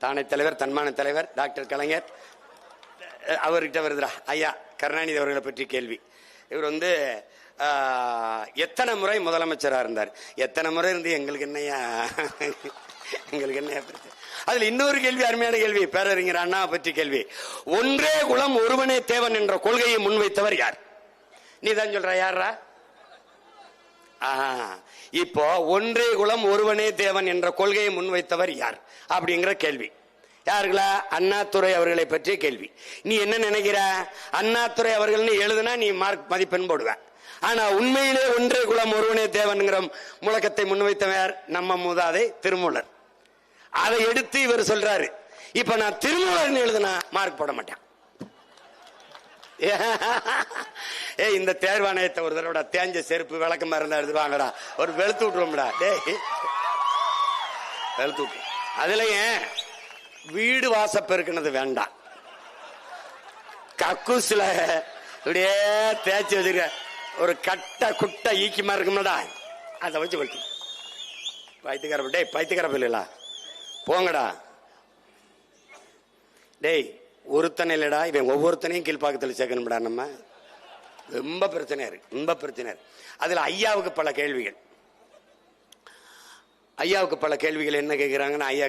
தானே தலைவர், தன்மான தலைவர் டாக்டர் கலைஞர் அவர்கிட்ட வருதுடா. ஐயா கருணாநிதி அவர்களை பற்றி கேள்வி. இவர் எத்தனை முறை முதலமைச்சராக இருந்தார்? எத்தனை முறை இருந்து எங்களுக்கு என்னையா பிரச்சனை? அதுல இன்னொரு கேள்வி, அருமையான கேள்வி, பேரறிஞர் அண்ணா பற்றி கேள்வி. ஒன்றே குலம் ஒருவனே தேவன் என்ற கொள்கையை முன்வைத்தவர் யார்? நீ தான் சொல்ற, யாரா? இப்போ ஒன்றே குலம் ஒருவனே தேவன் என்ற கொள்கையை முன்வைத்தவர் யார் அப்படிங்கிற கேள்வி. யாருங்களா? அண்ணாதுரை அவர்களை பற்றிய கேள்வி. நீ என்ன நினைக்கிற? அண்ணாதுரை அவர்கள் எழுதுனா நீ மார்க் மதிப்பெண் போடுவ. ஆனா உண்மையிலே ஒன்றே குலம் ஒருவனே தேவன்கிற முழக்கத்தை முன்வைத்தவர் நம்ம மூதாதை திருமூலர். அதை எடுத்து இவர் சொல்றாரு. இப்ப நான் திருமூலர் எழுதுனா மார்க் போட மாட்டேன். இந்த தேர்வாணையத்தை ஒரு தடவை தேஞ்ச செருப்பு விளக்கமா இருந்தா எடுத்து வாங்கடா, ஒரு வெளுத்து விட்டுருவோம்டா. வெளுத்து விட்டு அதுல ஏன் வீடு வாசப்பெருக்கினது வேண்டாம். கக்கூஸ்ல இப்படியே தேய்ச்சி வச்சிருக்க ஒரு கட்ட குட்ட ஈக்கிமா இருக்கும்டா, அதை வச்சு வெளுத்து. பைத்தியக்கார டேய், பைத்தியக்கார பிள்ளைகளா போங்கடா. டேய் ஒருத்தனை இல்லடா, இவன் ஒவ்வொருத்தனையும் கீழ்பாக்கத்தில் சேர்க்கணும்டா. நம்ம ரொம்ப பிரச்சனை இருக்கு, ரொம்ப பிரச்சனை இருக்கு. அதுல ஐயாவுக்கு பல கேள்விகள் என்ன கேட்கிறாங்கன்னா, ஐயா